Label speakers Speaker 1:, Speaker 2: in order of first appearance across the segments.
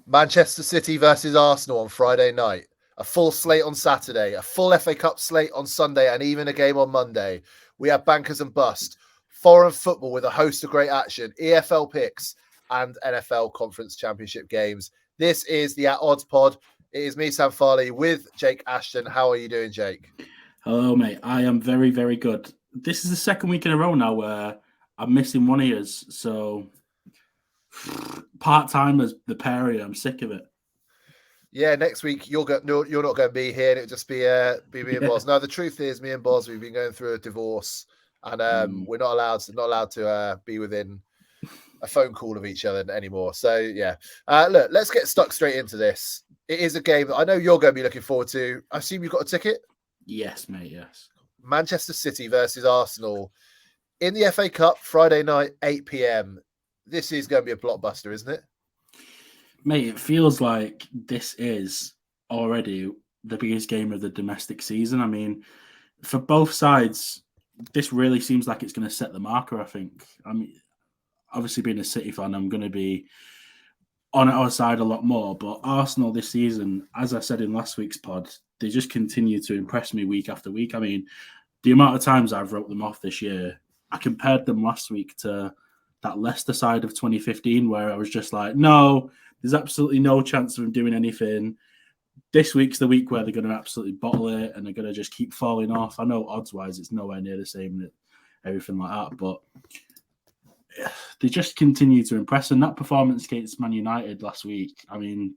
Speaker 1: Manchester City versus Arsenal on Friday night. A full slate on Saturday, a full FA Cup slate on Sunday, and even a game on Monday. We have bankers and bust, foreign football with a host of great action, EFL picks, and NFL Conference Championship games. This is the At Odds Pod. It is me, Sam Farley, with Jake Ashton. How are you doing, Jake?
Speaker 2: Hello, mate. I am very, very good. This is the second week in a row now where I'm missing one of yours. So part-time as the pair of you, I'm sick of it.
Speaker 1: Yeah, next week you're not going to be here, and it'll just be me and Boz. No, the truth is, me and Boz, we've been going through a divorce, and we're not allowed to be within a phone call of each other anymore. So yeah, look, let's get stuck straight into this. It is a game that I know you're going to be looking forward to. I assume you've got a ticket.
Speaker 2: Yes, mate. Yes.
Speaker 1: Manchester City versus Arsenal in the FA Cup, Friday night, 8 p.m. This is going to be a blockbuster, isn't it?
Speaker 2: Mate, it feels like this is already the biggest game of the domestic season. I mean, for both sides, this really seems like it's going to set the marker, I think. I mean, obviously being a City fan, I'm going to be on our side a lot more. But Arsenal this season, as I said in last week's pod, they just continue to impress me week after week. I mean, the amount of times I've wrote them off this year, I compared them last week to that Leicester side of 2015, where I was just like, no, there's absolutely no chance of them doing anything. This week's the week where they're going to absolutely bottle it and they're going to just keep falling off. I know odds-wise it's nowhere near the same, everything like that, but they just continue to impress. And that performance against Man United last week, I mean,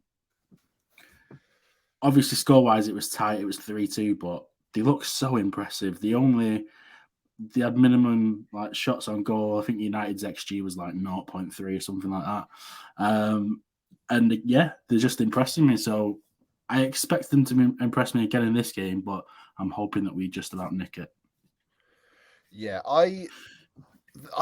Speaker 2: obviously score-wise it was tight, it was 3-2, but they look so impressive. They had minimum like shots on goal. I think United's XG was like 0.3 or something like that. And yeah, they're just impressing me. So I expect them to impress me again in this game, but I'm hoping that we just about nick it.
Speaker 1: Yeah, I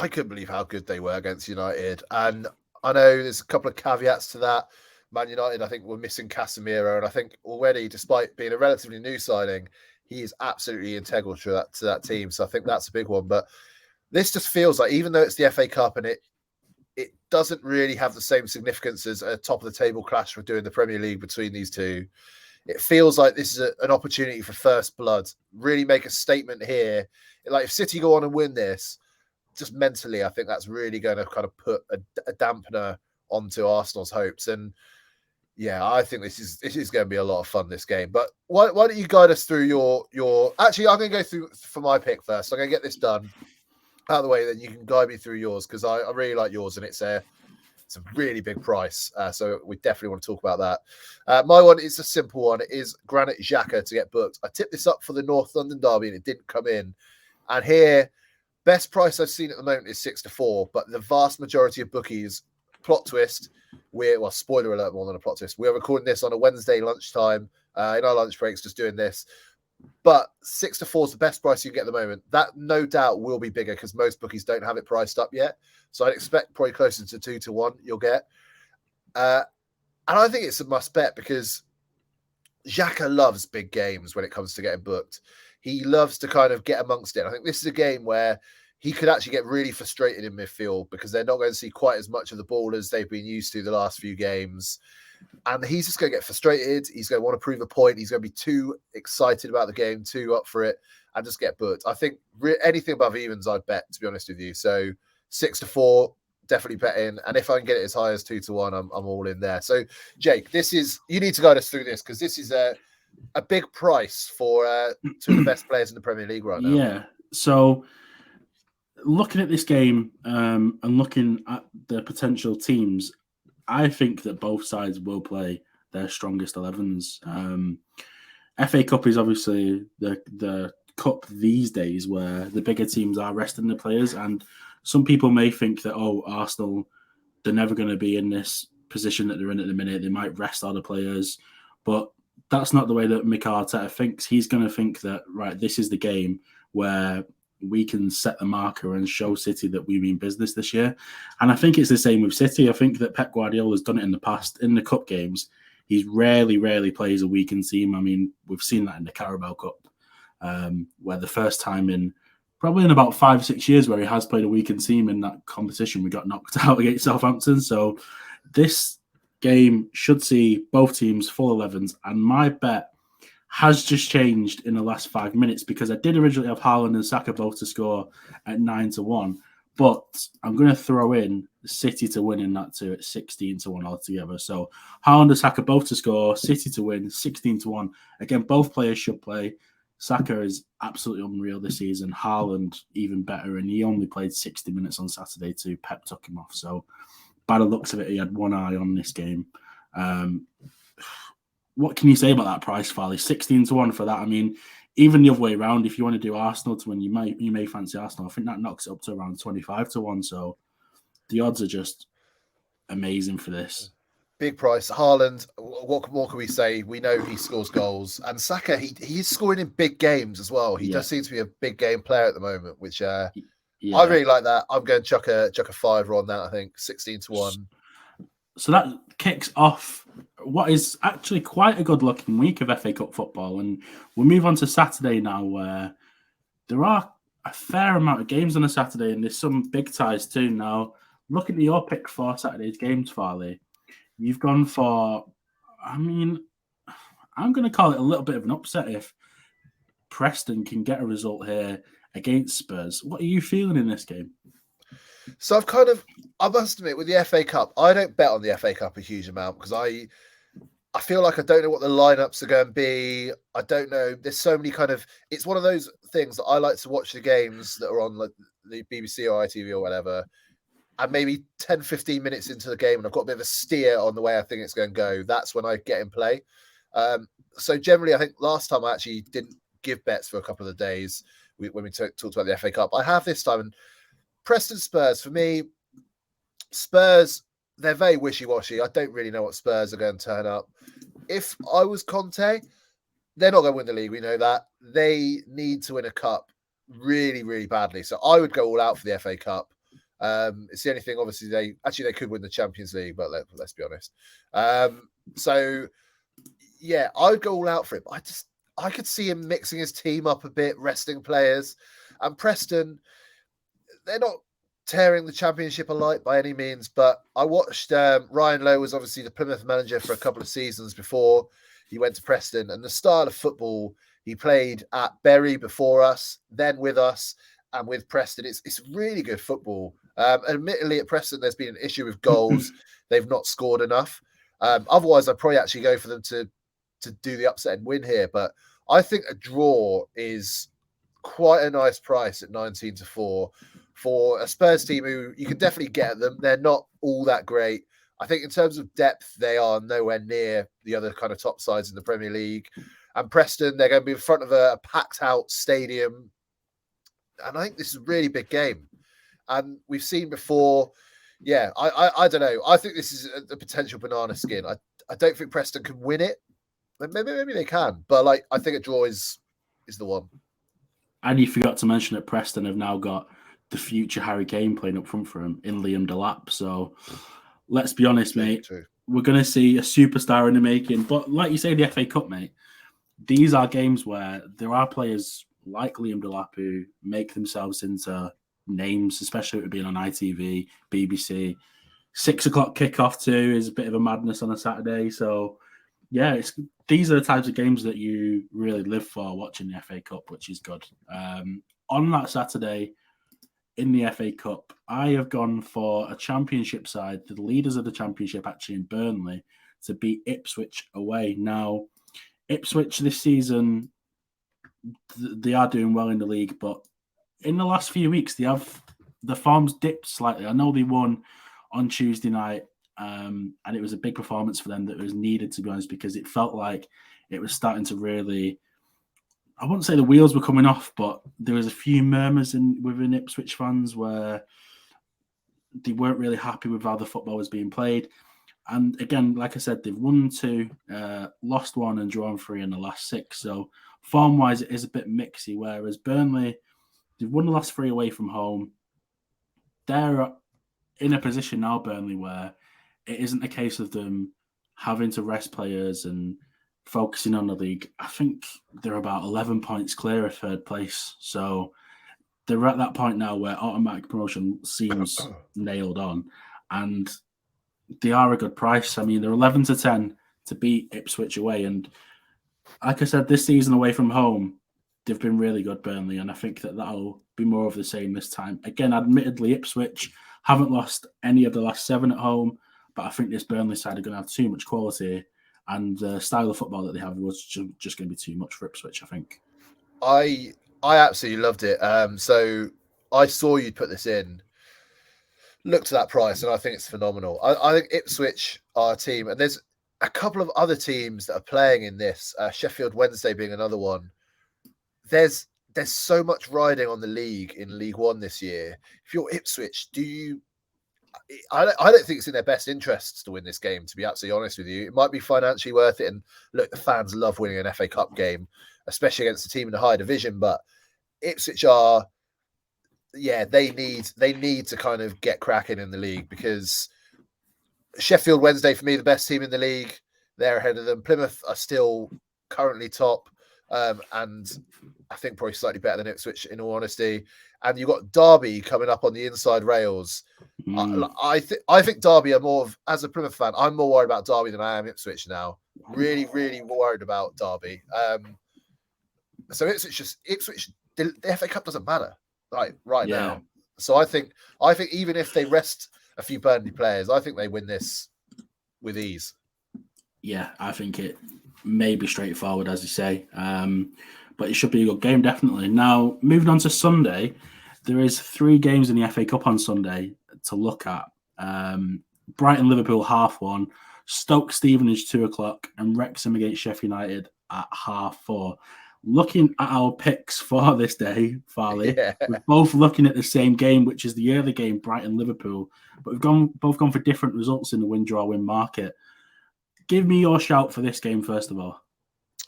Speaker 1: couldn't believe how good they were against United. And I know there's a couple of caveats to that. Man United, I think, were missing Casemiro. And I think already, despite being a relatively new signing, he is absolutely integral to that team. So I think that's a big one. But this just feels like, even though it's the FA Cup and it doesn't really have the same significance as a top of the table clash we're doing the Premier League between these two, it feels like this is an opportunity for first blood. Really make a statement here. Like if City go on and win this, just mentally, I think that's really going to kind of put a dampener onto Arsenal's hopes. And yeah, I think this is going to be a lot of fun, this game. But why don't you guide us through your? Actually, I'm going to go through for my pick first. I'm going to get this done out of the way, then you can guide me through yours, because I really like yours, and it's a really big price. So we definitely want to talk about that. My one is a simple one. It is Granit Xhaka to get booked. I tipped this up for the North London derby, and it didn't come in. And here, best price I've seen at the moment is 6-4, but the vast majority of bookies, plot twist, spoiler alert, more than a plot twist, we're recording this on a Wednesday lunchtime, in our lunch breaks, just doing this. But 6-4 is the best price you can get at the moment. That no doubt will be bigger because most bookies don't have it priced up yet. So I'd expect probably closer to 2-1 you'll get. And I think it's a must bet because Xhaka loves big games when it comes to getting booked. He loves to kind of get amongst it. I think this is a game where he could actually get really frustrated in midfield because they're not going to see quite as much of the ball as they've been used to the last few games. And he's just going to get frustrated. He's going to want to prove a point. He's going to be too excited about the game, too up for it, and just get booked. I think anything above evens, I'd bet, to be honest with you. So 6-4, definitely betting. And if I can get it as high as 2-1, I'm all in there. So, Jake, you need to guide us through this because this is a big price for two of the best players in the Premier League right now.
Speaker 2: Yeah. So looking at this game and looking at the potential teams, I think that both sides will play their strongest 11s. FA Cup is obviously the cup these days where the bigger teams are resting the players, and some people may think that, Arsenal, they're never going to be in this position that they're in at the minute. They might rest all the players, but that's not the way that Mikel Arteta thinks. He's going to think that, right, this is the game where we can set the marker and show City that we mean business this year. And I think it's the same with City. I think that Pep Guardiola has done it in the past. In the cup games, he rarely plays a weakened team. I mean, we've seen that in the Carabao Cup, where the first time in about 5-6 years where he has played a weakened team in that competition, we got knocked out against Southampton. So this game should see both teams full 11s, and my bet has just changed in the last 5 minutes because I did originally have Haaland and Saka both to score at 9-1, but I'm going to throw in City to win in that too at 16-1 altogether. So Haaland and Saka both to score, City to win 16-1. Again, both players should play. Saka is absolutely unreal this season. Haaland even better, and he only played 60 minutes on Saturday too. Pep took him off. So by the looks of it, he had one eye on this game. What can you say about that price, Farley? 16-1 for that. I mean, even the other way around, if you want to do Arsenal to win, you may fancy Arsenal. I think that knocks it up to around 25-1. So the odds are just amazing for this.
Speaker 1: Big price. Haaland, what more can we say? We know he scores goals. And Saka, he's scoring in big games as well. He does seem to be a big game player at the moment, which I really like that. I'm going to chuck a fiver on that, I think. 16-1.
Speaker 2: So that kicks off what is actually quite a good-looking week of FA Cup football. And we'll move on to Saturday now, where there are a fair amount of games on a Saturday, and there's some big ties too. Now, looking at your pick for Saturday's games, Farley, you've gone for, I mean, I'm going to call it a little bit of an upset if Preston can get a result here against Spurs. What are you feeling in this game?
Speaker 1: So I must admit, with the FA Cup, I don't bet on the FA Cup a huge amount because I feel like I don't know what the lineups are going to be. I don't know. There's so many it's one of those things that I like to watch the games that are on like the BBC or ITV or whatever. And maybe 10, 15 minutes into the game, and I've got a bit of a steer on the way I think it's going to go. That's when I get in play. So generally, I think last time I actually didn't give bets for a couple of days when we talked about the FA Cup. I have this time. And Preston Spurs, for me, Spurs, they're very wishy-washy. I don't really know what Spurs are going to turn up. If I was Conte, they're not going to win the league. We know that. They need to win a cup really, really badly. So I would go all out for the FA Cup. It's the only thing, obviously, they could win the Champions League, but let's be honest. So, yeah, I would go all out for it. But I could see him mixing his team up a bit, resting players. And Preston, they're not tearing the Championship alight by any means, but I watched Ryan Lowe was obviously the Plymouth manager for a couple of seasons before he went to Preston, and the style of football he played at Bury before us, then with us, and with Preston, it's really good football. Admittedly, at Preston, there's been an issue with goals. They've not scored enough. Otherwise, I'd probably actually go for them to do the upset and win here, but I think a draw is quite a nice price at 19-4 for a Spurs team who you can definitely get at them. They're not all that great. I think in terms of depth, they are nowhere near the other kind of top sides in the Premier League. And Preston, they're going to be in front of a packed out stadium. And I think this is a really big game. And we've seen before, I don't know. I think this is a potential banana skin. I don't think Preston can win it. Maybe they can. But I think a draw is the one.
Speaker 2: And you forgot to mention that Preston have now got the future Harry Kane playing up front for him in Liam Delap. So let's be honest, mate. True. We're going to see a superstar in the making. But like you say, the FA Cup, mate, these are games where there are players like Liam Delap who make themselves into names, especially with it being on ITV, BBC. 6 o'clock kickoff too is a bit of a madness on a Saturday. So, yeah, these are the types of games that you really live for watching the FA Cup, which is good. On that Saturday in the FA Cup, I have gone for a Championship side, the leaders of the Championship actually in Burnley, to beat Ipswich away. Now, Ipswich this season, they are doing well in the league, but in the last few weeks, the form's dipped slightly. I know they won on Tuesday night, and it was a big performance for them that was needed, to be honest, because it felt like it was starting to really, I wouldn't say the wheels were coming off, but there was a few murmurs within Ipswich fans where they weren't really happy with how the football was being played. And again, like I said, they've won 2, lost 1 and drawn 3 in the last 6. So form-wise, it is a bit mixy, whereas Burnley, they've won the last 3 away from home. They're in a position now, Burnley, where it isn't a case of them having to rest players and focusing on the league. I think they're about 11 points clear of 3rd place. So they're at that point now where automatic promotion seems nailed on. And they are a good price. I mean, they're 11-10 to beat Ipswich away. And like I said, this season away from home, they've been really good, Burnley. And I think that that'll be more of the same this time. Again, admittedly, Ipswich haven't lost any of the last 7 at home. But I think this Burnley side are going to have too much quality. And the style of football that they have was just going to be too much for Ipswich, I think.
Speaker 1: I absolutely loved it. So I saw you put this in. Looked at that price, and I think it's phenomenal. I think Ipswich are a team, and there's a couple of other teams that are playing in this. Sheffield Wednesday being another one. There's so much riding on the league in League One this year. If you're Ipswich, I don't think it's in their best interests to win this game, to be absolutely honest with you. It might be financially worth it. And look, the fans love winning an FA Cup game, especially against a team in the higher division. But Ipswich are, they need to kind of get cracking in the league, because Sheffield Wednesday, for me, the best team in the league. They're ahead of them. Plymouth are still currently top. And I think probably slightly better than Ipswich, in all honesty. And you've got Derby coming up on the inside rails. I think Derby are more of, as a Plymouth fan, I'm more worried about Derby than I am Ipswich now. Really, really worried about Derby. So Ipswich, the FA Cup doesn't matter right now. So I think even if they rest a few Burnley players, I think they win this with ease.
Speaker 2: Yeah, I think it may be straightforward, as you say. But it should be a good game, definitely. Now, moving on to Sunday, there is 3 games in the FA Cup on Sunday to look at. Brighton-Liverpool 1:30, Stoke-Stevenage 2:00, and Wrexham against Sheffield United at 4:30. Looking at our picks for this day, Farley, we're both looking at the same game, which is the early game, Brighton-Liverpool. But we've both gone for different results in the win-draw-win market. Give me your shout for this game, first of all.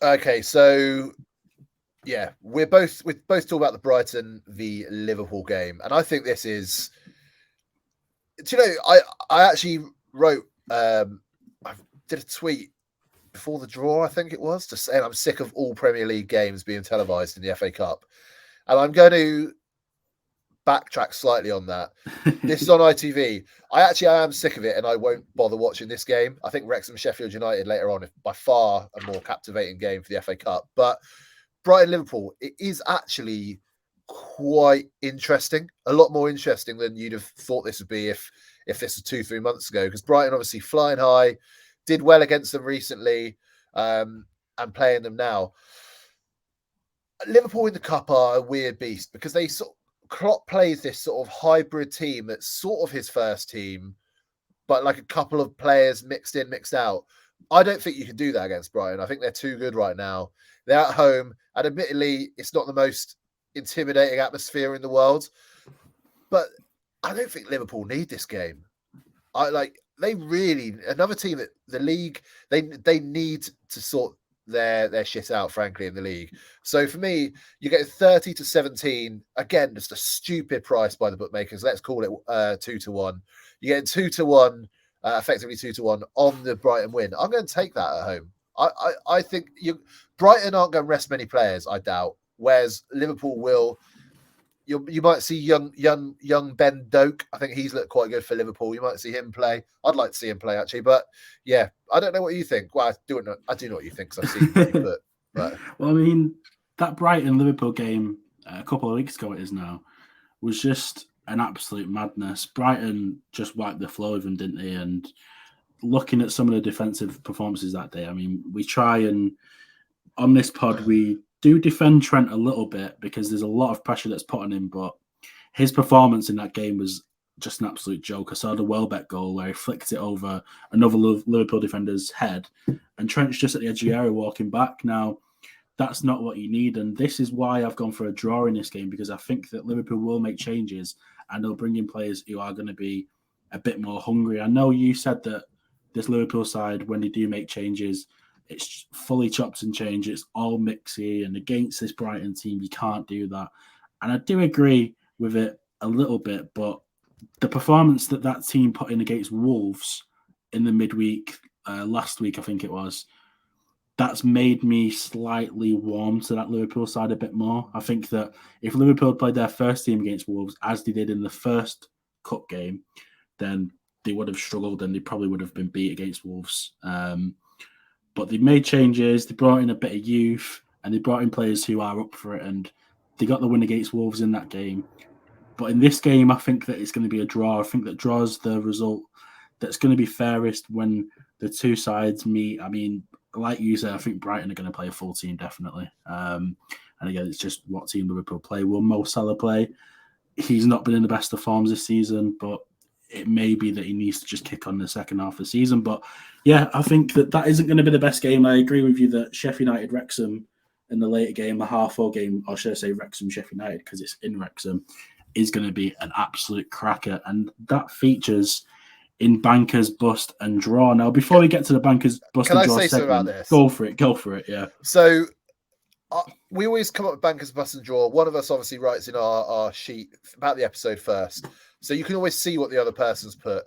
Speaker 1: Okay, so we're both talking about the Brighton v Liverpool game, and I think this is. Do you know? I actually wrote. I did a tweet before the draw, I think it was, to say I'm sick of all Premier League games being televised in the FA Cup, and I'm going to backtrack slightly on that. This is on ITV. I am sick of it, and I won't bother watching this game. I think Wrexham Sheffield United later on is by far a more captivating game for the FA Cup, but Brighton-Liverpool, it is actually quite interesting. A lot more interesting than you'd have thought this would be if this was 2-3 months ago, because Brighton obviously flying high, did well against them recently, and playing them now. Liverpool in the Cup are a weird beast, because Klopp plays this sort of hybrid team that's sort of his first team, but like a couple of players mixed in, mixed out. I don't think you can do that against Brighton. I think they're too good right now. They're at home, and admittedly, it's not the most intimidating atmosphere in the world. But I don't think Liverpool need this game. Another team that the league, they need to sort their shit out, frankly, in the league. So for me, you get 30-17. Again, just a stupid price by the bookmakers. Let's call it 2-1. You get 2-1, effectively 2-1 on the Brighton win. I'm going to take that at home. I think Brighton aren't going to rest many players, I doubt. Whereas Liverpool will. You might see young Ben Doak. I think he's looked quite good for Liverpool. You might see him play. I'd like to see him play, actually. But yeah, I don't know what you think. Well, I do know what you think, because I've seen what you put. But
Speaker 2: well, I mean, that Brighton-Liverpool game a couple of weeks ago, it is now, was just an absolute madness. Brighton just wiped the floor with them, didn't they? And looking at some of the defensive performances that day, I mean, we try and, on this pod, we do defend Trent a little bit because there's a lot of pressure that's put on him, but his performance in that game was just an absolute joke. I saw the Welbeck goal where he flicked it over another Liverpool defender's head, and Trent's just at the edge of the area walking back. Now, that's not what you need, and this is why I've gone for a draw in this game, because I think that Liverpool will make changes and they'll bring in players who are going to be a bit more hungry. I know you said that this Liverpool side, when they do make changes, it's fully chopped and changed. It's all mixy, and against this Brighton team, you can't do that. And I do agree with it a little bit, but the performance that team put in against Wolves in the midweek, last week, I think it was, that's made me slightly warm to that Liverpool side a bit more. I think that if Liverpool played their first team against Wolves, as they did in the first cup game, then they would have struggled and they probably would have been beat against Wolves. But they made changes. They brought in a bit of youth and they brought in players who are up for it. And they got the win against Wolves in that game. But in this game, I think that it's going to be a draw. I think that draws the result that's going to be fairest when the two sides meet. I mean, like you said, I think Brighton are going to play a full team, definitely. And again, it's just what team Liverpool play. Will Mo Salah play? He's not been in the best of forms this season, but it may be that he needs to just kick on the second half of the season. But yeah, I think that isn't going to be the best game. I agree with you that Sheffield United, Wrexham in the later game, the half-hour game, or should I say Wrexham, Sheffield United, because it's in Wrexham, is going to be an absolute cracker. And that features in Bankers, Bust and Draw. Now, before we get to the Bankers, Bust and Draw segment, go for it, yeah.
Speaker 1: So we always come up with Bankers, Bust and Draw. One of us obviously writes in our sheet about the episode first. So you can always see what the other person's put.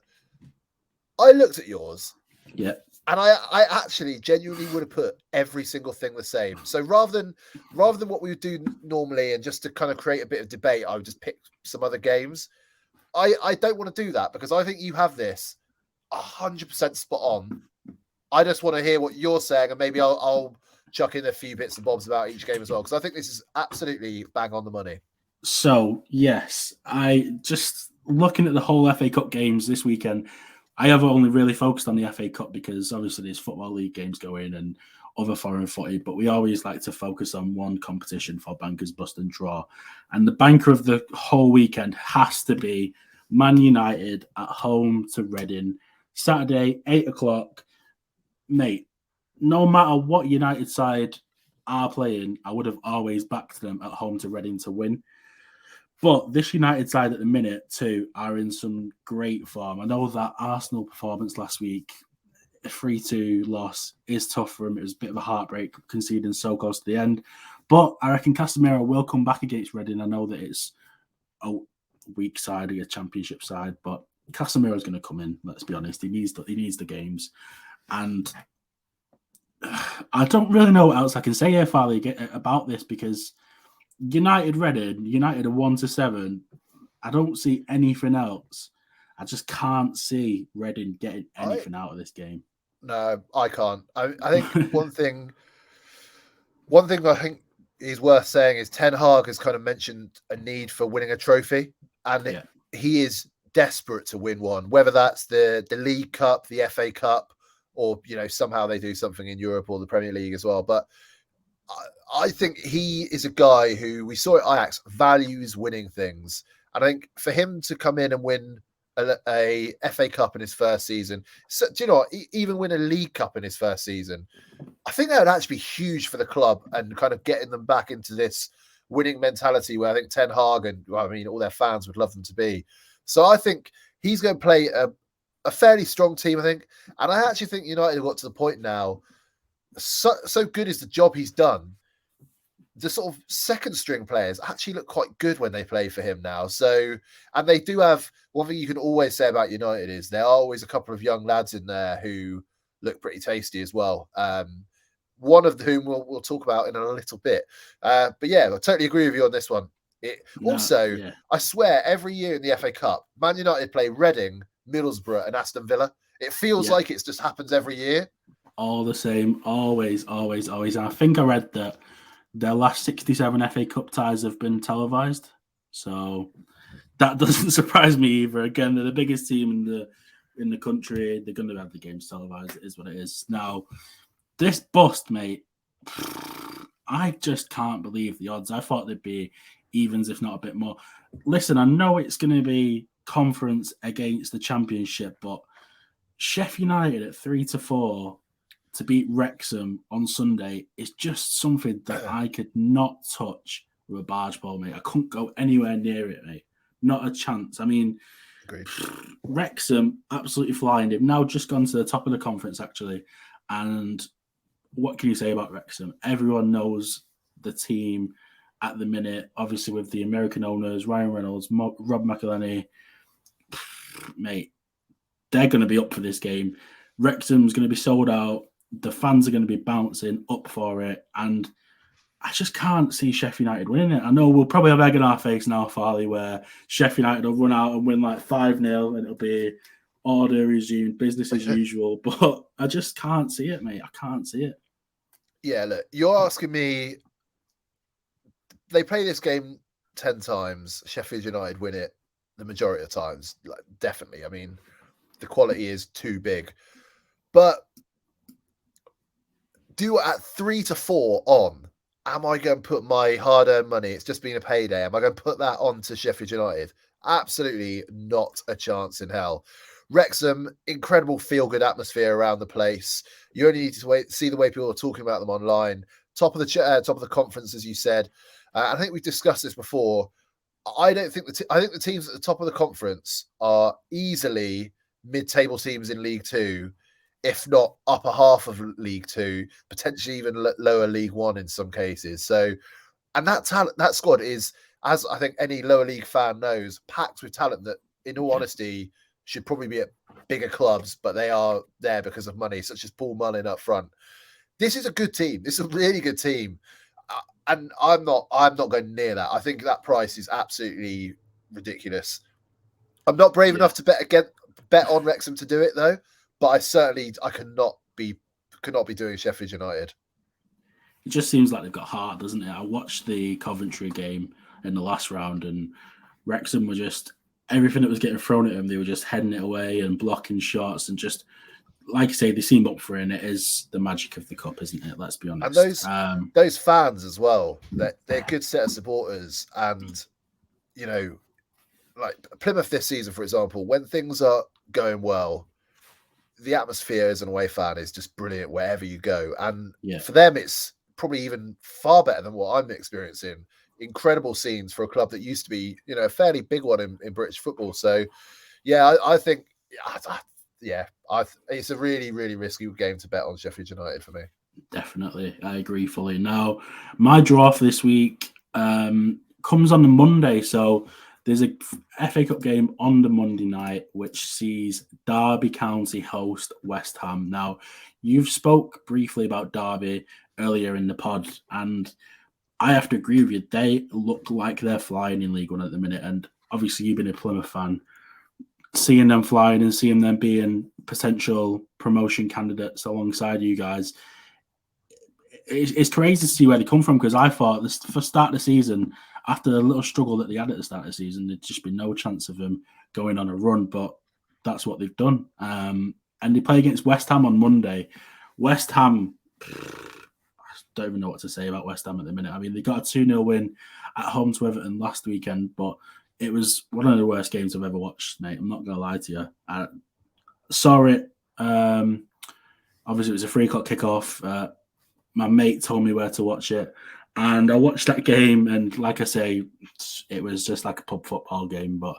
Speaker 1: I looked at yours.
Speaker 2: Yeah.
Speaker 1: And I actually genuinely would have put every single thing the same. So rather than what we would do normally and just to kind of create a bit of debate, I would just pick some other games. I don't want to do that because I think you have this 100% spot on. I just want to hear what you're saying and maybe I'll chuck in a few bits and bobs about each game as well because I think this is absolutely bang on the money.
Speaker 2: So, yes, I just looking at the whole FA Cup games this weekend, I have only really focused on the FA Cup because obviously there's Football League games going and other foreign footy, but we always like to focus on one competition for Bankers, Bust and Draw. And the banker of the whole weekend has to be Man United at home to Reading, Saturday, 8 o'clock. Mate, no matter what United side are playing, I would have always backed them at home to Reading to win. But this United side at the minute, too, are in some great form. I know that Arsenal performance last week, a 3-2 loss, is tough for him. It was a bit of a heartbreak, conceding so close to the end. But I reckon Casemiro will come back against Reading. I know that it's a weak side, a championship side, but Casemiro's going to come in, let's be honest. He needs the games. And I don't really know what else I can say here, Farley, about this because United Reading, United are 1-7. I don't see anything else. I just can't see Reading getting anything out of this game.
Speaker 1: No, I can't. I think one thing I think is worth saying is Ten Hag has kind of mentioned a need for winning a trophy, and he is desperate to win one, whether that's the League Cup, the FA Cup, or somehow they do something in Europe or the Premier League as well. But I think he is a guy who we saw at Ajax values winning things. And I think for him to come in and win a FA Cup in his first season, so, do you know what? Even win a League Cup in his first season, I think that would actually be huge for the club and kind of getting them back into this winning mentality where I think Ten Hag and all their fans would love them to be. So I think he's going to play a fairly strong team, I think. And I actually think United have got to the point now, so good is the job he's done. The sort of second string players actually look quite good when they play for him now. So, and they do have one thing you can always say about United is there are always a couple of young lads in there who look pretty tasty as well. One of whom we'll talk about in a little bit. But yeah, I totally agree with you on this one. I swear, every year in the FA Cup, Man United play Reading, Middlesbrough, and Aston Villa. It feels like it just happens every year.
Speaker 2: All the same, always. And I think I read that their last 67 FA Cup ties have been televised. So that doesn't surprise me either. Again, they're the biggest team in the country. They're going to have the games televised. It is what it is. Now, this bust, mate, I just can't believe the odds. I thought they'd be evens, if not a bit more. Listen, I know it's going to be conference against the championship, but Sheffield United at 3-4 to beat Wrexham on Sunday is just something that I could not touch with a barge pole, mate. I couldn't go anywhere near it, mate. Not a chance. I mean,
Speaker 1: agreed.
Speaker 2: Wrexham absolutely flying. They've now just gone to the top of the conference, actually. And what can you say about Wrexham? Everyone knows the team at the minute, obviously with the American owners, Ryan Reynolds, Rob McElhenney. Mate, they're going to be up for this game. Wrexham's going to be sold out. The fans are going to be bouncing up for it. And I just can't see Sheffield United winning it. I know we'll probably have egg in our face now, Farley, where Sheffield United will run out and win like 5-0 and it'll be order resumed, business as usual. But I just can't see it, mate. I can't see it.
Speaker 1: Yeah, look, you're asking me. They play this game 10 times. Sheffield United win it the majority of times. Like, definitely. I mean, the quality is too big. But at 3-4 on, am I going to put my hard-earned money? It's just been a payday. Am I going to put that on to Sheffield United? Absolutely not a chance in hell. Wrexham, incredible feel-good atmosphere around the place. You only need to see the way people are talking about them online. Top of the conference, as you said. I think we've discussed this before. I think the teams at the top of the conference are easily mid-table teams in League Two, if not upper half of League Two, potentially even lower League One in some cases. So, and that squad is, as I think any lower league fan knows, packed with talent that, in all honesty, should probably be at bigger clubs, but they are there because of money, such as Paul Mullin up front. This is a good team. This is a really good team. And I'm not going near that. I think that price is absolutely ridiculous. I'm not brave enough to bet on Wrexham to do it though, but I cannot be doing Sheffield United.
Speaker 2: It just seems like they've got heart, doesn't it? I watched the Coventry game in the last round, and Wrexham were just everything that was getting thrown at them. They were just heading it away and blocking shots, and just like I say, they seem up for it. And it is the magic of the cup, isn't it? Let's be honest.
Speaker 1: And those fans as well. They're a good set of supporters, and you know, like Plymouth this season, for example, when things are going well, the atmosphere as an away fan is just brilliant wherever you go. And for them, it's probably even far better than what I'm experiencing. Incredible scenes for a club that used to be, a fairly big one in British football. So, yeah, I think, it's a really, really risky game to bet on Sheffield United for me.
Speaker 2: Definitely. I agree fully. Now, my draw for this week comes on the Monday. So there's a FA Cup game on the Monday night, which sees Derby County host West Ham. Now, you've spoke briefly about Derby earlier in the pod, and I have to agree with you. They look like they're flying in League One at the minute. And obviously, you've been a Plymouth fan. Seeing them flying and seeing them being potential promotion candidates alongside you guys, it's crazy to see where they come from, because I thought for start of the season, after the little struggle that they had at the start of the season, there'd just been no chance of them going on a run, but that's what they've done. And they play against West Ham on Monday. West Ham, I don't even know what to say about West Ham at the minute. I mean, they got a 2-0 win at home to Everton last weekend, but it was one of the worst games I've ever watched, mate. I'm not going to lie to you. I saw it. Obviously, it was a 3:00 kickoff. My mate told me where to watch it, and I watched that game. And like I say, it was just like a pub football game. But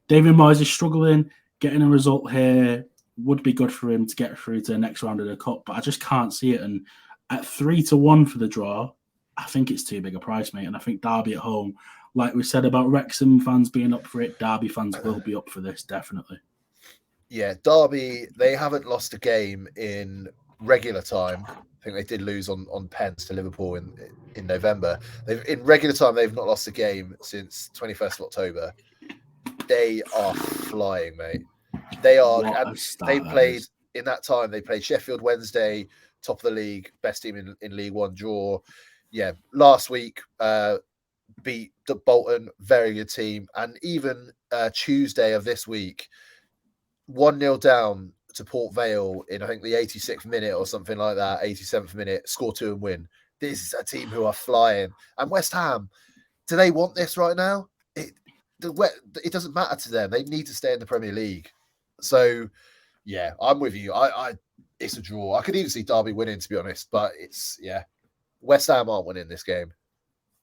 Speaker 2: David Moyes is struggling. Getting a result here would be good for him to get through to the next round of the cup. But I just can't see it. And at 3-1 for the draw, I think it's too big a price, mate. And I think Derby at home, like we said about Wrexham fans being up for it, Derby fans will be up for this, definitely.
Speaker 1: Yeah, Derby, they haven't lost a game in regular time. I think they did lose on pens to Liverpool in November. In regular time, they've not lost a game since 21st of October. They are flying, mate. They are. And they played in that time. They played Sheffield Wednesday, top of the league, best team in League One, draw. Yeah, last week beat Bolton, very good team, and even Tuesday of this week, 1-0 down to Port Vale in, I think, the 86th minute or something like that, 87th minute, score 2 and win. This is a team who are flying. And West Ham, do they want this right now? It doesn't matter to them. They need to stay in the Premier League. So, yeah, I'm with you. It's a draw. I could even see Derby winning, to be honest, but West Ham aren't winning this game.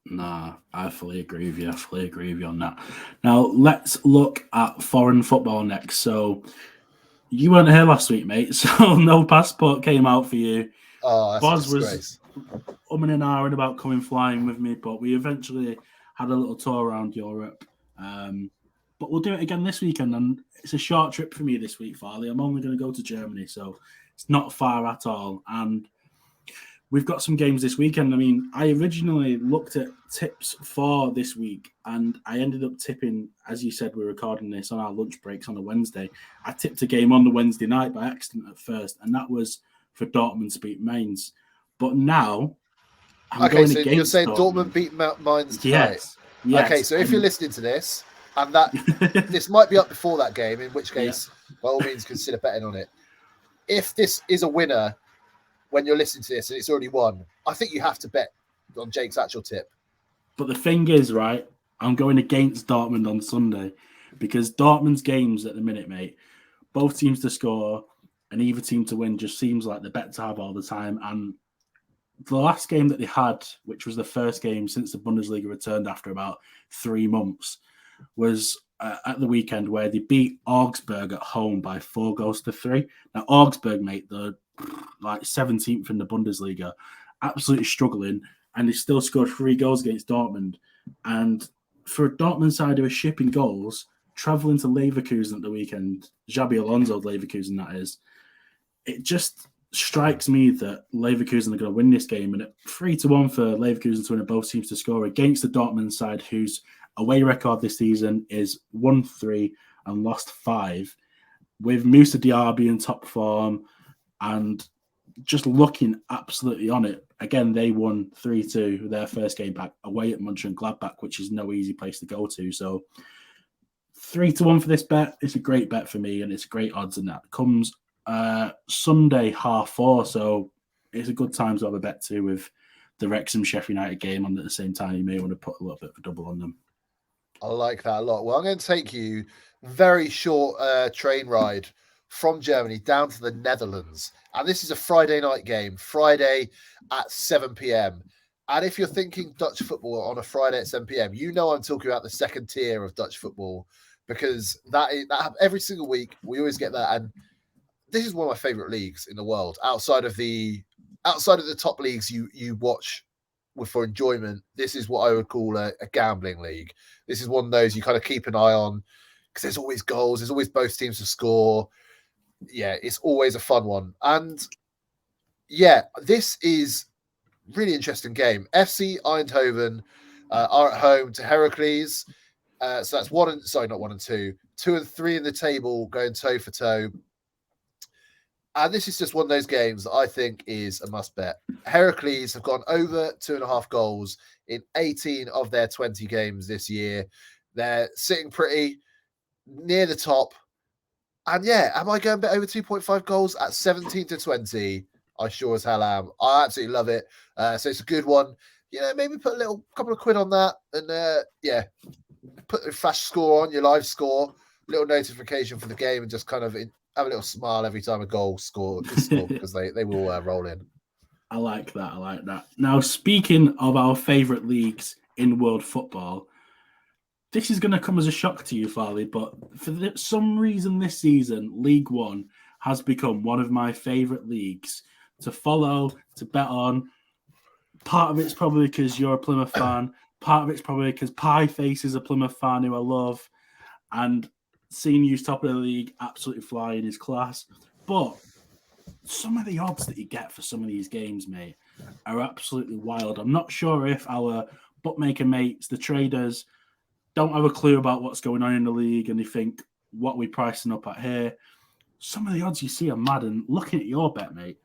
Speaker 2: Nah, I fully agree with you. I fully agree with you on that. Now, let's look at foreign football next. So, you weren't here last week, mate, so no passport came out for you.
Speaker 1: Oh, that's
Speaker 2: Boz
Speaker 1: a disgrace.
Speaker 2: Was and ahhing about coming flying with me, but we eventually had a little tour around Europe. But we'll do it again this weekend, and it's a short trip for me this week, Farley. I'm only going to go to Germany, so it's not far at all. And we've got some games this weekend. I mean, I originally looked at tips for this week, and I ended up tipping, as you said, we're recording this on our lunch breaks on a Wednesday. I tipped a game on the Wednesday night by accident at first, and that was for Dortmund to beat Mainz. But now I'm going
Speaker 1: so you're
Speaker 2: against
Speaker 1: saying
Speaker 2: Dortmund
Speaker 1: beat Mainz tonight?
Speaker 2: Yes.
Speaker 1: Okay, so if you're listening to this, and that this might be up before that game, in which case, by all means, consider betting on it. If this is a winner when you're listening to this and it's already won, I think you have to bet on Jake's actual tip.
Speaker 2: But the thing is, right, I'm going against Dortmund on Sunday because Dortmund's games at the minute, mate, both teams to score and either team to win just seems like the bet to have all the time. And the last game that they had, which was the first game since the Bundesliga returned after about 3 months, was at the weekend where they beat Augsburg at home by 4-3. Now, Augsburg, mate, they're like 17th in the Bundesliga, absolutely struggling, and they still scored 3 goals against Dortmund. And for a Dortmund side who are shipping goals, travelling to Leverkusen at the weekend, Xabi Alonso Leverkusen, that is, it just strikes me that Leverkusen are going to win this game. And at 3-1 for Leverkusen to win, both teams to score against the Dortmund side, whose away record this season is 1-3 and lost 5, with Moussa Diaby in top form and just looking absolutely on it. Again, they won 3-2 their first game back away at Mönchengladbach, which is no easy place to go to. So 3-1 for this bet. It's a great bet for me, and it's great odds, and that comes Sunday 4:30. So it's a good time to have a bet too with the Wrexham Sheffield United game on at the same time. You may want to put a little bit of a double on them.
Speaker 1: I like that a lot. Well, I'm going to take you very short train ride from Germany down to the Netherlands. And this is a Friday night game, Friday at 7 p.m. And if you're thinking Dutch football on a Friday at 7 p.m., you know I'm talking about the second tier of Dutch football, because that every single week we always get that. And this is one of my favorite leagues in the world, outside of the top leagues you watch for enjoyment. This is what I would call a gambling league. This is one of those you kind of keep an eye on because there's always goals, there's always both teams to score. Yeah, it's always a fun one. And yeah, this is really interesting game. FC Eindhoven are at home to Heracles. So that's not 1 and 2. 2 and 3 in the table going toe for toe. And this is just one of those games that I think is a must bet. Heracles have gone over 2.5 goals in 18 of their 20 games this year. They're sitting pretty near the top. And yeah, am I going to bet over 2.5 goals at 17-20? I sure as hell am. I absolutely love it. So it's a good one. You know, maybe put a couple of quid on that, and put a flash score on your live score, little notification for the game, and just kind of have a little smile every time a goal is scored because they will roll in.
Speaker 2: I like that. Now, speaking of our favourite leagues in world football, this is going to come as a shock to you, Farley, but for some reason this season, League One has become one of my favourite leagues to follow, to bet on. Part of it's probably because you're a Plymouth fan. Part of it's probably because Pie Face is a Plymouth fan who I love. And seeing you top of the league, absolutely flying his class. But some of the odds that you get for some of these games, mate, are absolutely wild. I'm not sure if our bookmaker mates, the traders, don't have a clue about what's going on in the league and they think, what are we pricing up at here? Some of the odds you see are mad. And looking at your bet, mate,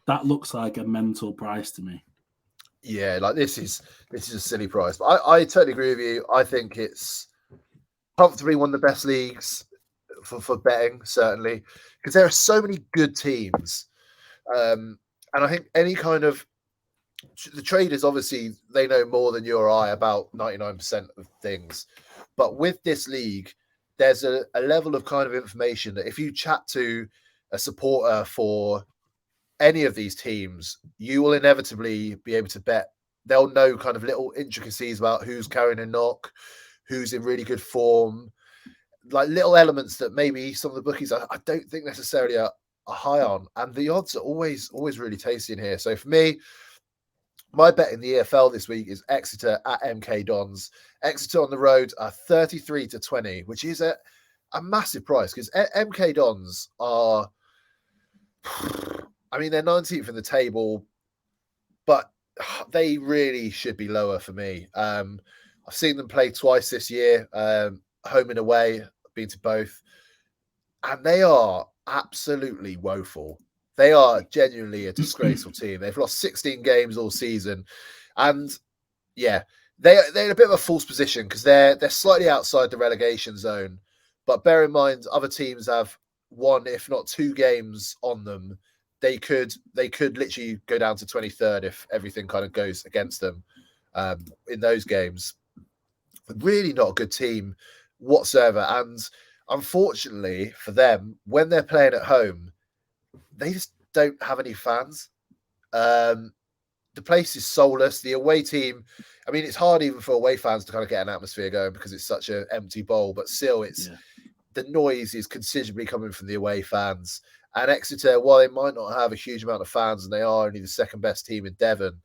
Speaker 2: that looks like a mental price to me.
Speaker 1: Yeah, like this is a silly price. But I totally agree with you. I think it's comfortably one of the best leagues for betting, certainly, because there are so many good teams. And I think any kind of the traders, obviously, they know more than you or I about 99% of things. But with this league, there's a level of kind of information that if you chat to a supporter for any of these teams, you will inevitably be able to bet. They'll know kind of little intricacies about who's carrying a knock, who's in really good form, like little elements that maybe some of the bookies I don't think necessarily are high on. And the odds are always really tasty in here. So for me, my bet in the EFL this week is Exeter at MK Dons. Exeter on the road are 33-20, which is a massive price because MK Dons are I mean, they're 19th in the table, but they really should be lower for me. I've seen them play twice this year, home and away. I've been to both, and they are absolutely woeful. They are genuinely a disgraceful team. They've lost 16 games all season, and yeah, they're in a bit of a false position because they're slightly outside the relegation zone. But bear in mind, other teams have one, if not two games on them. They could literally go down to 23rd if everything kind of goes against them in those games. Really not a good team whatsoever. And unfortunately for them, when they're playing at home, they just don't have any fans. The place is soulless. The away team, I mean, it's hard even for away fans to kind of get an atmosphere going because it's such an empty bowl, but still the noise is considerably coming from the away fans. And Exeter, while they might not have a huge amount of fans and they are only the second best team in Devon,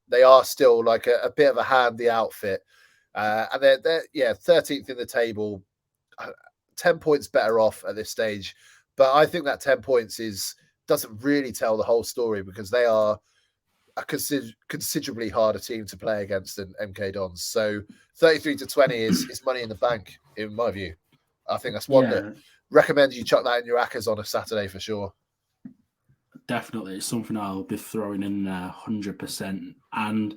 Speaker 1: they are still like a bit of a handy outfit. And they're 13th in the table, 10 points better off at this stage. But I think that 10 points doesn't really tell the whole story because they are a considerably harder team to play against than MK Dons. So 33-20 is money in the bank, in my view. I think that's one that recommend you chuck that in your ACCAs on a Saturday for sure.
Speaker 2: Definitely. It's something I'll be throwing in there 100%. And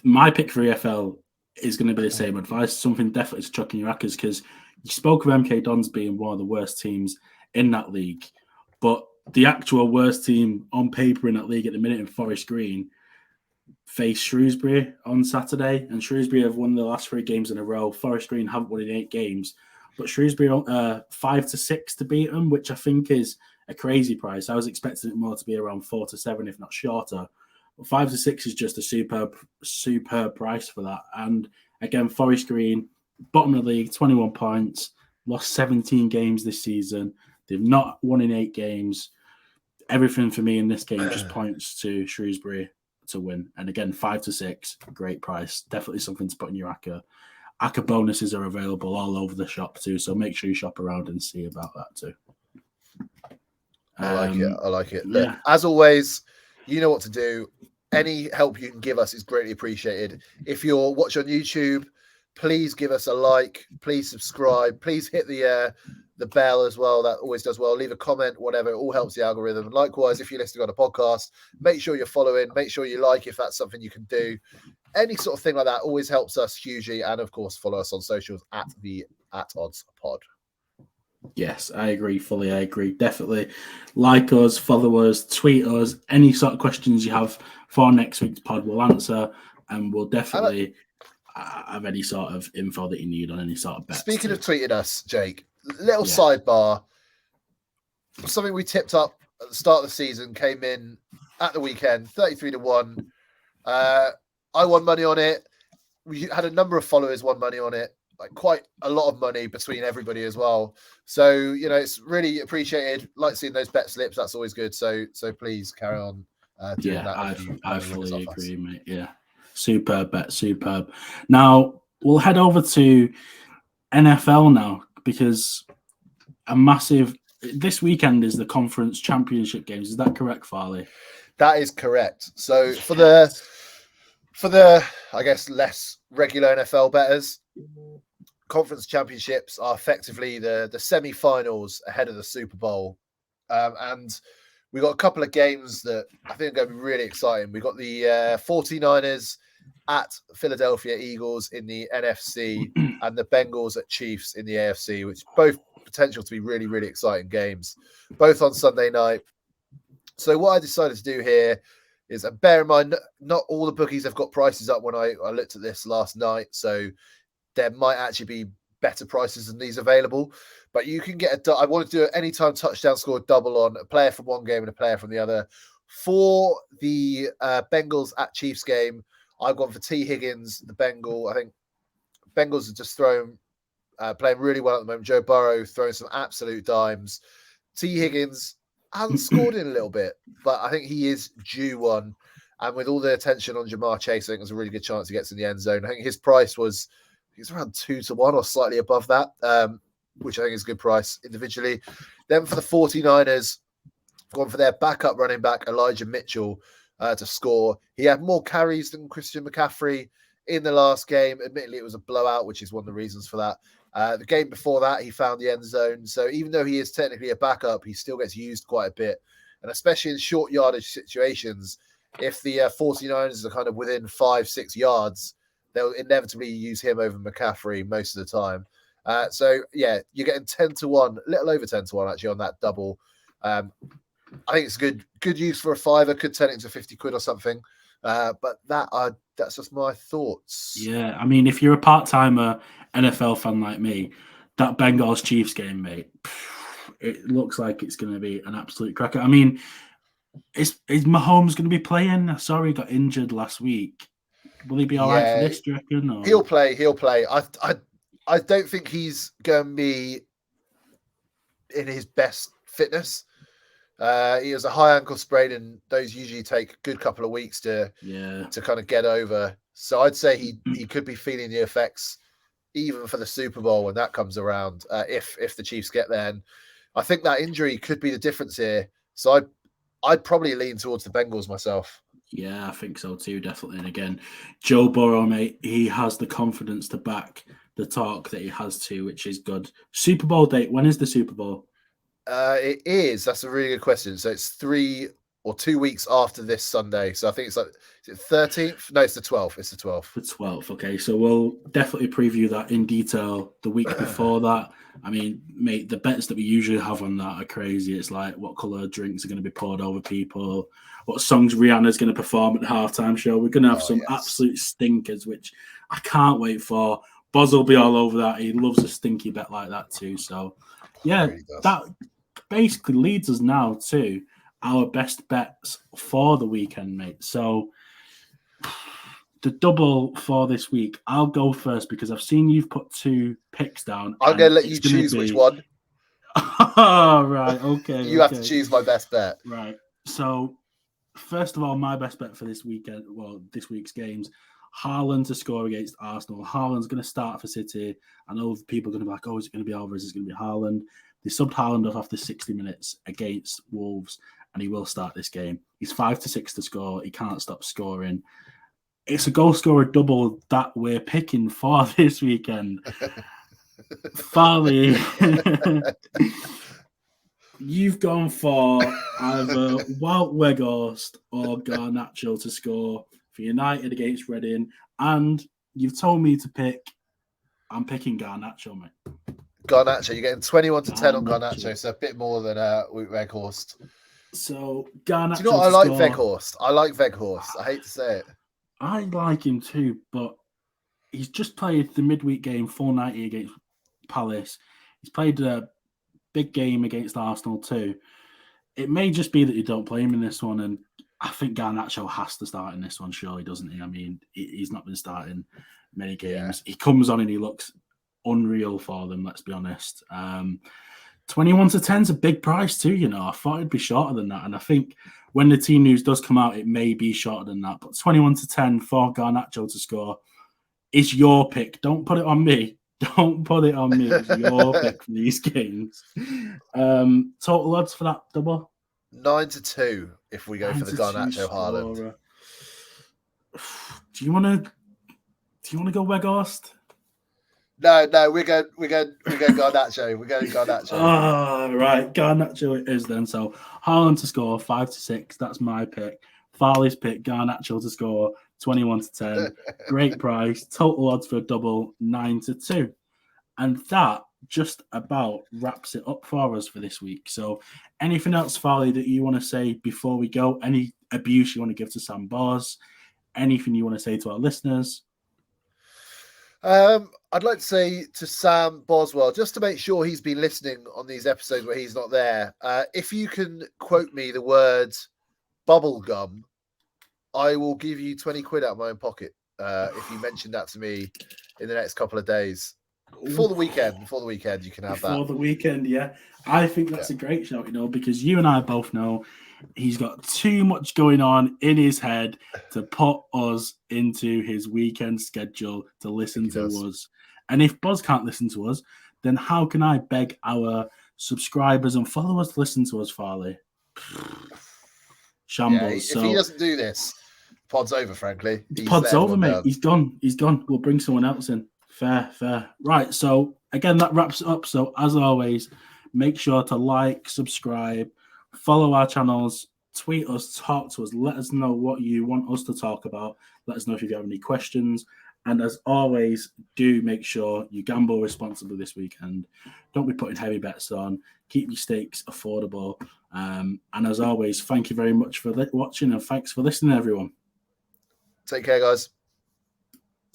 Speaker 2: my pick for EFL is going to be the same advice. Something definitely to chuck in your ACCAs because you spoke of MK Dons being one of the worst teams in that league. But the actual worst team on paper in that league at the minute in Forest Green face Shrewsbury on Saturday. And Shrewsbury have won the last 3 games in a row. Forest Green haven't won in 8 games. But Shrewsbury 5-6 to beat them, which I think is a crazy price. I was expecting it more to be around 4-7, if not shorter. But 5-6 is just a superb price for that. And again, Forest Green, bottom of the league, 21 points, lost 17 games this season. They've not won in 8 games. Everything for me in this game just points to Shrewsbury to win. And again, 5-6, great price. Definitely something to put in your ACCA. ACCA bonuses are available all over the shop too, so make sure you shop around and see about that too.
Speaker 1: I like it. Look, as always, you know what to do. Any help you can give us is greatly appreciated. If you're watching on YouTube, please give us a like. Please subscribe. Please hit the bell as well. That always does well. Leave a comment, whatever. It all helps the algorithm. Likewise, if you're listening on a podcast, make sure you're following. Make sure you like if that's something you can do. Any sort of thing like that always helps us hugely. And of course, follow us on socials at Odds Pod.
Speaker 2: Yes, I agree fully. I agree. Definitely like us, follow us, tweet us. Any sort of questions you have for next week's pod, we'll answer. And we'll definitely have any sort of info that you need on any sort of bets.
Speaker 1: Speaking of tweeting us, Jake, little sidebar. Something we tipped up at the start of the season came in at the weekend, 33-1. I won money on it. We had a number of followers won money on it, like quite a lot of money between everybody as well. So, it's really appreciated. Like seeing those bet slips. That's always good. So please carry on doing that.
Speaker 2: I fully agree, mate. Yeah. Superb bet. Superb. Now, we'll head over to NFL now because this weekend is the conference championship games. Is that correct, Farley?
Speaker 1: That is correct. So for the I guess less regular NFL bettors, conference championships are effectively the semi-finals ahead of the Super Bowl. And we got a couple of games that I think are going to be really exciting. We got the 49ers at Philadelphia Eagles in the NFC and the Bengals at Chiefs in the AFC, which both potential to be really, really exciting games, both on Sunday night. So what I decided to do here is, and bear in mind, not all the bookies have got prices up when I looked at this last night. So there might actually be better prices than these available. But you can get I want to do an anytime touchdown score double on a player from one game and a player from the other. For the Bengals at Chiefs game, I've gone for T. Higgins, the Bengal. I think Bengals are just playing really well at the moment. Joe Burrow throwing some absolute dimes. T. Higgins hasn't scored in a little bit, but I think he is due one. And with all the attention on Jamar Chase, I think there's a really good chance he gets in the end zone. I think his price was around 2-1 or slightly above that, which I think is a good price individually. Then for the 49ers, gone for their backup running back, Elijah Mitchell, to score. He had more carries than Christian McCaffrey in the last game. Admittedly, it was a blowout, which is one of the reasons for that. The game before that, he found the end zone. So even though he is technically a backup, he still gets used quite a bit. And especially in short yardage situations, if the 49ers are kind of within 5-6 yards, they'll inevitably use him over McCaffrey most of the time. So yeah, you're getting 10-1, a little over 10-1 actually on that double. I think it's good use for a $5. Could turn it into 50 quid or something. But that's just my thoughts.
Speaker 2: Yeah, I mean, if you're a part-timer NFL fan like me, that Bengals Chiefs game, mate, it looks like it's going to be an absolute cracker. I mean, is Mahomes going to be playing? I saw he got injured last week. Will he be all right for this, do you reckon? Or?
Speaker 1: He'll play. I don't think he's going to be in his best fitness. He has a high ankle sprain, and those usually take a good couple of weeks to kind of get over. So I'd say he could be feeling the effects even for the Super Bowl when that comes around, if the Chiefs get there. And I think that injury could be the difference here. So I'd probably lean towards the Bengals myself.
Speaker 2: Yeah, I think so too, definitely. And again, Joe Burrow, mate, he has the confidence to back the talk that he has to, which is good. Super Bowl date, when is the Super Bowl?
Speaker 1: It is. That's a really good question. So it's 3 or 2 weeks after this Sunday. So I think it's like, is it 13th? No, it's the 12th. It's the 12th.
Speaker 2: The 12th. Okay, so we'll definitely preview that in detail the week before that. I mean, mate, the bets that we usually have on that are crazy. It's like what colour drinks are going to be poured over people, what songs Rihanna's going to perform at the halftime show. We're going to have some absolute stinkers, which I can't wait for. Boz will be all over that. He loves a stinky bet like that too. So, yeah, that basically leads us now to our best bets for the weekend, mate. So the double for this week, I'll go first because I've seen you've put 2 picks down.
Speaker 1: I'm going to let you choose which one.
Speaker 2: Oh, right. Okay.
Speaker 1: You have to choose my best bet.
Speaker 2: Right. So, first of all, my best bet for this weekend, this week's games, Haaland to score against Arsenal. Haaland's going to start for City. I know people are going to be like, oh, is it going to be Alvarez? Is it going to be Haaland? They subbed Haaland off after 60 minutes against Wolves, and he will start this game. He's 5-6 to score. He can't stop scoring. It's a goal scorer double that we're picking for this weekend. Farley, you've gone for either Wout Weghorst or Garnacho to score for United against Reading, and you've told me to pick. I'm picking Garnacho, mate.
Speaker 1: Garnacho, you're getting 21-10 on Garnacho, so a bit more than Weghorst.
Speaker 2: So Garnacho.
Speaker 1: Do you know what? I like Weghorst. I like Weghorst. I hate to say it.
Speaker 2: I like him too, but he's just played the midweek game 490 against Palace. He's played a big game against Arsenal too. It may just be that you don't play him in this one, and I think Garnacho has to start in this one, surely, doesn't he? I mean, he's not been starting many games. Yeah. He comes on and he looks unreal for them, let's be honest. 21-10 is a big price too, you know. I thought it'd be shorter than that, and I think when the team news does come out, it may be shorter than that. But 21-10 for Garnacho to score is your pick. Don't put it on me. Don't put it on me. It's your pick for these games. Total odds for that double?
Speaker 1: 9-2 if we go for the Garnacho Haaland.
Speaker 2: Do you want to go Weghorst?
Speaker 1: No, we're going Garnacho. We're going Garnacho.
Speaker 2: Oh, right. Garnacho it is then. So Haaland to score 5-6. That's my pick. Farley's pick, Garnacho to score 21-10. Great price. Total odds for a double 9-2. And that just about wraps it up for us for this week. So anything else, Farley, that you want to say before we go? Any abuse you want to give to Sam Boz? Anything you want to say to our listeners?
Speaker 1: I'd like to say to Sam Boswell, just to make sure he's been listening on these episodes where he's not there, if you can quote me the words bubblegum, I will give you 20 quid out of my own pocket if you mention that to me in the next couple of days. Before the weekend, you can have that.
Speaker 2: Before the weekend, yeah. I think that's a great shout, you know, because you and I both know he's got too much going on in his head to put us into his weekend schedule to listen to us. And if Boz can't listen to us, then how can I beg our subscribers and followers to listen to us, Farley? Shambles.
Speaker 1: If he doesn't do this, pod's over, frankly.
Speaker 2: The pod's over, mate. He's gone. We'll bring someone else in. Fair. Right, so again, that wraps it up. So as always, make sure to like, subscribe, follow our channels, tweet us, talk to us, let us know what you want us to talk about. Let us know if you have any questions. And as always, do make sure you gamble responsibly this weekend. Don't be putting heavy bets on. Keep your stakes affordable. And as always, thank you very much for watching, and thanks for listening, everyone.
Speaker 1: Take care, guys.